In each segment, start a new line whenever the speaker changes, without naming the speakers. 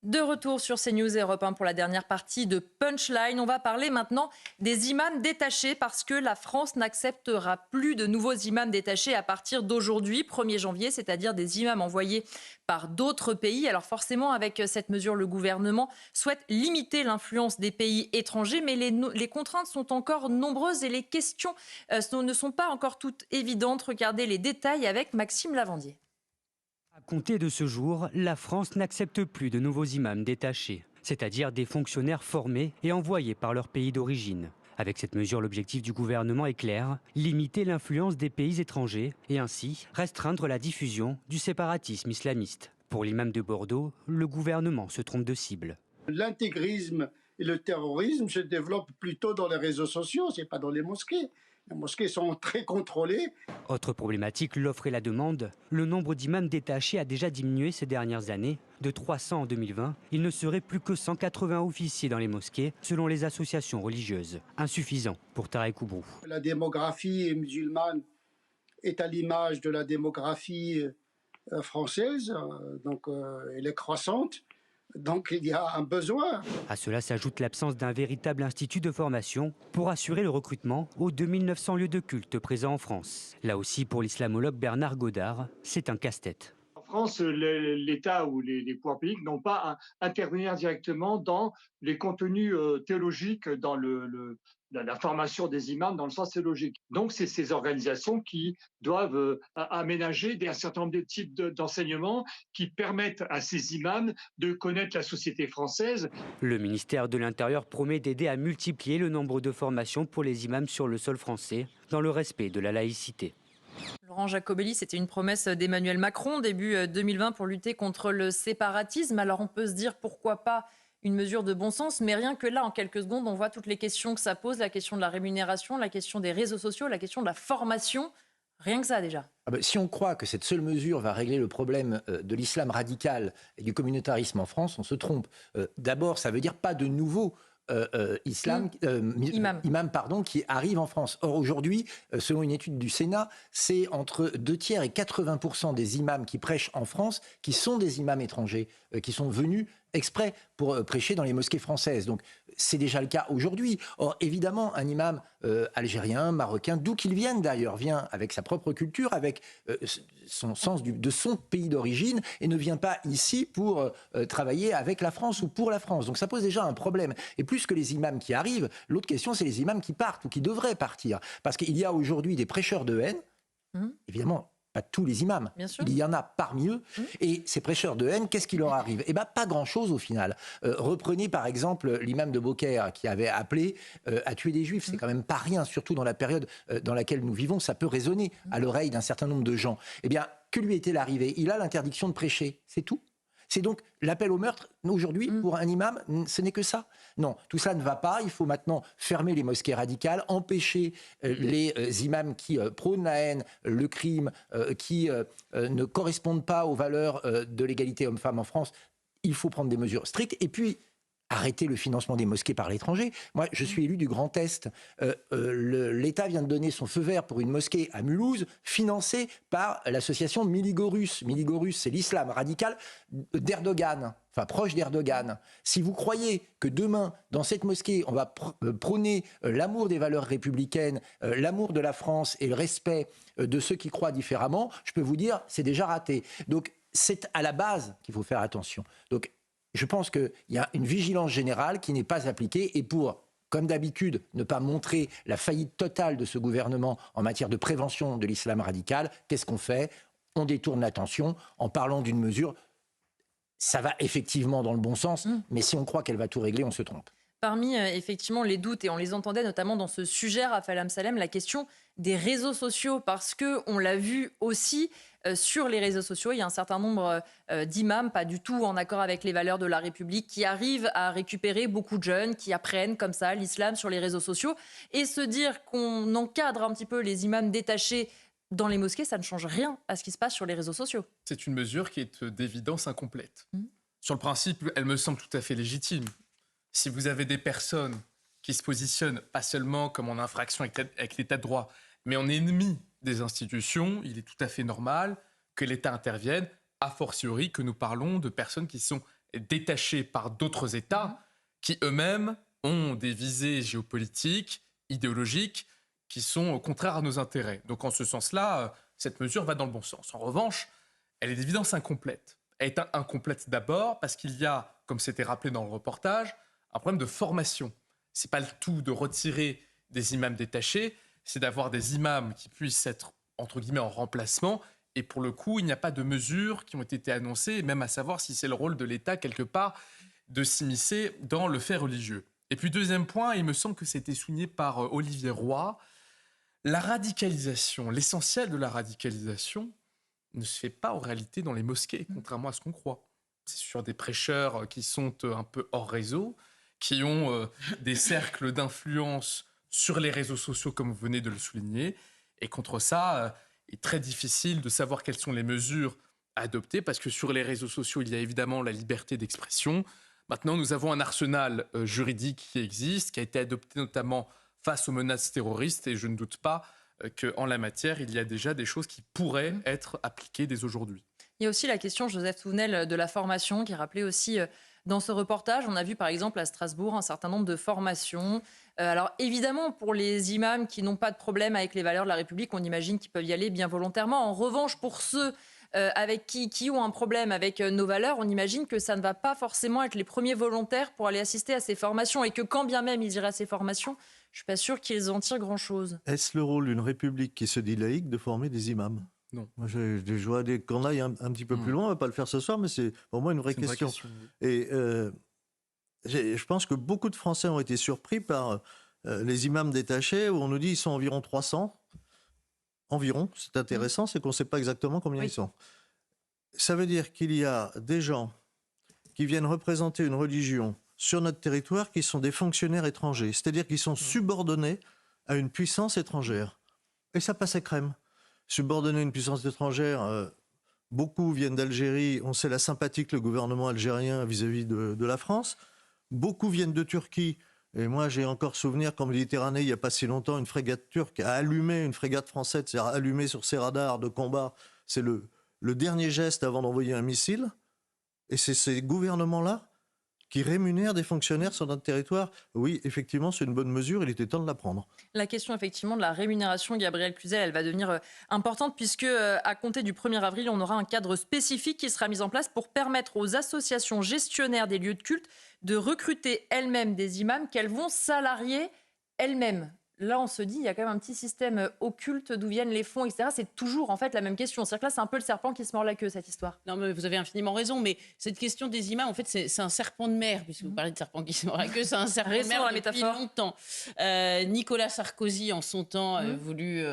De retour sur CNews et Europe 1 pour la dernière partie de Punchline. On va parler maintenant des imams détachés parce que la France n'acceptera plus de nouveaux imams détachés à partir d'aujourd'hui, 1er janvier, c'est-à-dire des imams envoyés par d'autres pays. Alors forcément, avec cette mesure, le gouvernement souhaite limiter l'influence des pays étrangers, mais les contraintes sont encore nombreuses et les questions ne sont pas encore toutes évidentes. Regardez les détails avec Maxime Lavandier.
À compter de ce jour, la France n'accepte plus de nouveaux imams détachés, c'est-à-dire des fonctionnaires formés et envoyés par leur pays d'origine. Avec cette mesure, l'objectif du gouvernement est clair, limiter l'influence des pays étrangers et ainsi restreindre la diffusion du séparatisme islamiste. Pour l'imam de Bordeaux, le gouvernement se trompe de cible.
L'intégrisme et le terrorisme se développent plutôt dans les réseaux sociaux, ce n'est pas dans les mosquées. Les mosquées sont très contrôlées.
Autre problématique, l'offre et la demande. Le nombre d'imams détachés a déjà diminué ces dernières années. De 300 en 2020, il ne serait plus que 180 officiers dans les mosquées, selon les associations religieuses. Insuffisant pour Tarek Oubrou.
La démographie musulmane est à l'image de la démographie française, donc elle est croissante. Donc il y a un besoin.
À cela s'ajoute l'absence d'un véritable institut de formation pour assurer le recrutement aux 2900 lieux de culte présents en France. Là aussi, pour l'islamologue Bernard Godard, c'est un casse-tête.
En France, l'État ou les pouvoirs publics n'ont pas à intervenir directement dans les contenus théologiques, dans la formation des imams dans le sens théologique. Donc, c'est ces organisations qui doivent aménager un certain nombre de types d'enseignements qui permettent à ces imams de connaître la société française.
Le ministère de l'Intérieur promet d'aider à multiplier le nombre de formations pour les imams sur le sol français, dans le respect de la laïcité.
Laurent Jacobelli, c'était une promesse d'Emmanuel Macron début 2020 pour lutter contre le séparatisme. Alors on peut se dire pourquoi pas une mesure de bon sens, mais rien que là, en quelques secondes, on voit toutes les questions que ça pose, la question de la rémunération, la question des réseaux sociaux, la question de la formation. Rien que ça déjà.
Si on croit que cette seule mesure va régler le problème de l'islam radical et du communautarisme en France, on se trompe. D'abord, ça veut dire pas de nouveau imam qui arrive en France. Or aujourd'hui, selon une étude du Sénat, c'est entre 2 tiers et 80% des imams qui prêchent en France qui sont des imams étrangers, qui sont venus exprès pour prêcher dans les mosquées françaises. Donc c'est déjà le cas aujourd'hui. Or évidemment, un imam algérien, marocain, d'où qu'il vienne d'ailleurs, vient avec sa propre culture, avec son sens de son pays d'origine et ne vient pas ici pour travailler avec la France ou pour la France. Donc ça pose déjà un problème. Et plus que les imams qui arrivent, l'autre question c'est les imams qui partent ou qui devraient partir. Parce qu'il y a aujourd'hui des prêcheurs de haine, évidemment, pas tous les imams, il y en a parmi eux, et ces prêcheurs de haine, qu'est-ce qui leur arrive ? Pas grand-chose au final. Reprenez par exemple l'imam de Beaucaire qui avait appelé à tuer des juifs, c'est quand même pas rien, surtout dans la période dans laquelle nous vivons, ça peut résonner à l'oreille d'un certain nombre de gens. Que lui est-il arrivé ? Il a l'interdiction de prêcher, c'est tout. C'est donc l'appel au meurtre, aujourd'hui, pour un imam, ce n'est que ça. Non, tout ça ne va pas. Il faut maintenant fermer les mosquées radicales, empêcher les imams qui prônent la haine, le crime, qui ne correspondent pas aux valeurs de l'égalité homme-femme en France. Il faut prendre des mesures strictes. Et puis, arrêter le financement des mosquées par l'étranger. Moi, je suis élu du Grand Est. L'État vient de donner son feu vert pour une mosquée à Mulhouse, financée par l'association Miligorus. Miligorus, c'est l'islam radical d'Erdogan, enfin proche d'Erdogan. Si vous croyez que demain, dans cette mosquée, on va prôner l'amour des valeurs républicaines, l'amour de la France et le respect de ceux qui croient différemment, je peux vous dire, c'est déjà raté. Donc, c'est à la base qu'il faut faire attention. Donc, je pense qu'il y a une vigilance générale qui n'est pas appliquée et pour, comme d'habitude, ne pas montrer la faillite totale de ce gouvernement en matière de prévention de l'islam radical, qu'est-ce qu'on fait ? On détourne l'attention en parlant d'une mesure. Ça va effectivement dans le bon sens, mais si on croit qu'elle va tout régler, on se trompe.
Parmi effectivement les doutes, et on les entendait notamment dans ce sujet, Raphaël Amsalem, la question des réseaux sociaux, parce qu'on l'a vu aussi sur les réseaux sociaux, il y a un certain nombre d'imams, pas du tout en accord avec les valeurs de la République, qui arrivent à récupérer beaucoup de jeunes, qui apprennent comme ça l'islam sur les réseaux sociaux, et se dire qu'on encadre un petit peu les imams détachés dans les mosquées, ça ne change rien à ce qui se passe sur les réseaux sociaux.
C'est une mesure qui est d'évidence incomplète. Sur le principe, elle me semble tout à fait légitime. Si vous avez des personnes qui se positionnent pas seulement comme en infraction avec l'état de droit, mais en ennemi des institutions, il est tout à fait normal que l'État intervienne, a fortiori que nous parlons de personnes qui sont détachés par d'autres États qui eux-mêmes ont des visées géopolitiques, idéologiques, qui sont contraires à nos intérêts. Donc en ce sens-là, cette mesure va dans le bon sens. En revanche, elle est d'évidence incomplète. Elle est incomplète d'abord parce qu'il y a, comme c'était rappelé dans le reportage, un problème de formation. Ce n'est pas le tout de retirer des imams détachés, c'est d'avoir des imams qui puissent être, entre guillemets, en remplacement. Et pour le coup, il n'y a pas de mesures qui ont été annoncées, même à savoir si c'est le rôle de l'État, quelque part, de s'immiscer dans le fait religieux. Et puis deuxième point, il me semble que c'était souligné par Olivier Roy, la radicalisation, l'essentiel de la radicalisation ne se fait pas en réalité dans les mosquées, contrairement à ce qu'on croit. C'est sur des prêcheurs qui sont un peu hors réseau, qui ont des cercles d'influence sur les réseaux sociaux, comme vous venez de le souligner. Et contre ça, il est très difficile de savoir quelles sont les mesures à adopter, parce que sur les réseaux sociaux, il y a évidemment la liberté d'expression. Maintenant, nous avons un arsenal juridique qui existe, qui a été adopté notamment face aux menaces terroristes, et je ne doute pas qu'en la matière, il y a déjà des choses qui pourraient être appliquées dès aujourd'hui.
Il y a aussi la question, Joseph Touvenel, de la formation, qui est rappelée aussi dans ce reportage. On a vu par exemple à Strasbourg un certain nombre de formations. Alors évidemment, pour les imams qui n'ont pas de problème avec les valeurs de la République, on imagine qu'ils peuvent y aller bien volontairement. En revanche, pour ceux avec qui ont un problème avec nos valeurs, on imagine que ça ne va pas forcément être les premiers volontaires pour aller assister à ces formations, et que quand bien même ils iraient à ces formations, je ne suis pas sûre qu'ils en tirent grand-chose.
Est-ce le rôle d'une république qui se dit laïque de former des imams ?
Non.
Moi, je vois qu'on aille un petit peu plus loin, on ne va pas le faire ce soir, mais c'est pour moi une vraie question. Et je pense que beaucoup de Français ont été surpris par les imams détachés, où on nous dit qu'ils sont environ 300. Environ, c'est intéressant, c'est qu'on ne sait pas exactement combien ils sont. Ça veut dire qu'il y a des gens qui viennent représenter une religion sur notre territoire qui sont des fonctionnaires étrangers, c'est-à-dire qu'ils sont subordonnés à une puissance étrangère. Et ça passe à crème. Subordonnés à une puissance étrangère, beaucoup viennent d'Algérie, on sait la sympathie que le gouvernement algérien vis-à-vis de la France. Beaucoup viennent de Turquie. Et moi, j'ai encore souvenir qu'en Méditerranée, il n'y a pas si longtemps, une frégate turque a allumé une frégate française, c'est-à-dire allumé sur ses radars de combat. C'est le dernier geste avant d'envoyer un missile. Et c'est ces gouvernements-là qui rémunèrent des fonctionnaires sur notre territoire. Oui, effectivement, c'est une bonne mesure, il était temps de la prendre.
La question, effectivement, de la rémunération, Gabriel Cluzel, elle va devenir importante, puisque à compter du 1er avril, on aura un cadre spécifique qui sera mis en place pour permettre aux associations gestionnaires des lieux de culte de recruter elles-mêmes des imams qu'elles vont salarier elles-mêmes. Là, on se dit, il y a quand même un petit système occulte d'où viennent les fonds, etc. C'est toujours, en fait, la même question. C'est-à-dire que là, c'est un peu le serpent qui se mord la queue, cette histoire.
Non, mais vous avez infiniment raison. Mais cette question des imams, en fait, c'est un serpent de mer, puisque vous parlez de serpent qui se mord la queue. C'est un serpent de mer depuis longtemps. Nicolas Sarkozy, en son temps, a voulu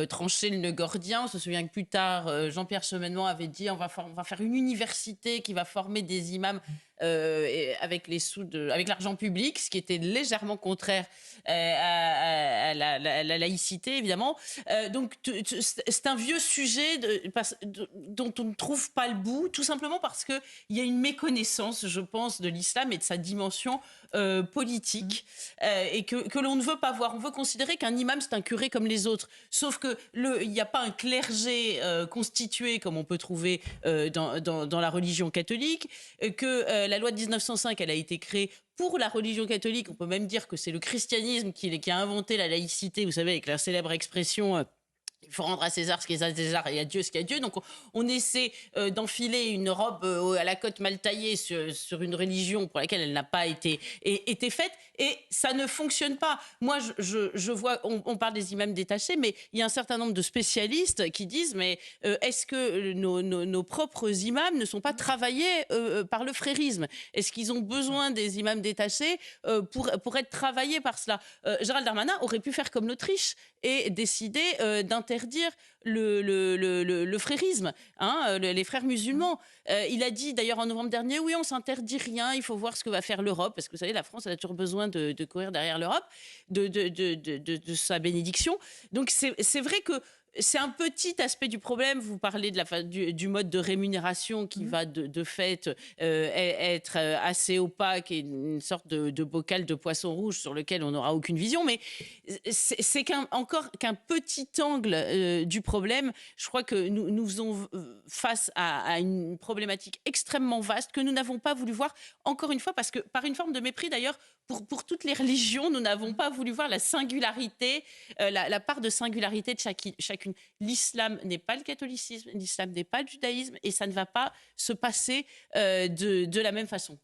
trancher le nœud gordien. On se souvient que plus tard, Jean-Pierre Chevènement avait dit on va faire une université qui va former des imams avec l'argent public, ce qui était légèrement contraire à la laïcité, évidemment. Donc, c'est un vieux sujet dont on ne trouve pas le bout, tout simplement parce qu'il y a une méconnaissance, je pense, de l'islam et de sa dimension politique, et que l'on ne veut pas voir. On veut considérer qu'un imam, c'est un curé comme les autres. Sauf qu'il n'y a pas un clergé constitué, comme on peut trouver dans la religion catholique, que la loi de 1905, elle a été créée pour la religion catholique. On peut même dire que c'est le christianisme qui a inventé la laïcité, vous savez, avec la célèbre expression il faut rendre à César ce qui est à César et à Dieu ce qui est à Dieu. Donc on essaie d'enfiler une robe à la cotte mal taillée sur une religion pour laquelle elle n'a pas été faite, et ça ne fonctionne pas. Moi, je vois, on parle des imams détachés, mais il y a un certain nombre de spécialistes qui disent mais est-ce que nos propres imams ne sont pas travaillés par le frérisme? Est-ce qu'ils ont besoin des imams détachés pour être travaillés par cela? Gérald Darmanin aurait pu faire comme l'Autriche et décider d'interdire le frérisme, les frères musulmans. Il a dit d'ailleurs en novembre dernier, oui, on s'interdit rien, il faut voir ce que va faire l'Europe, parce que vous savez, la France, elle a toujours besoin de courir derrière l'Europe, de sa bénédiction. Donc c'est vrai que c'est un petit aspect du problème. Vous parlez du mode de rémunération qui va de fait être assez opaque et une sorte de bocal de poisson rouge sur lequel on n'aura aucune vision. Mais c'est encore qu'un petit angle du problème. Je crois que nous faisons face à une problématique extrêmement vaste que nous n'avons pas voulu voir, encore une fois, parce que par une forme de mépris d'ailleurs, pour toutes les religions, nous n'avons pas voulu voir la singularité, la part de singularité de chacune. L'islam n'est pas le catholicisme, l'islam n'est pas le judaïsme, et ça ne va pas se passer de la même façon.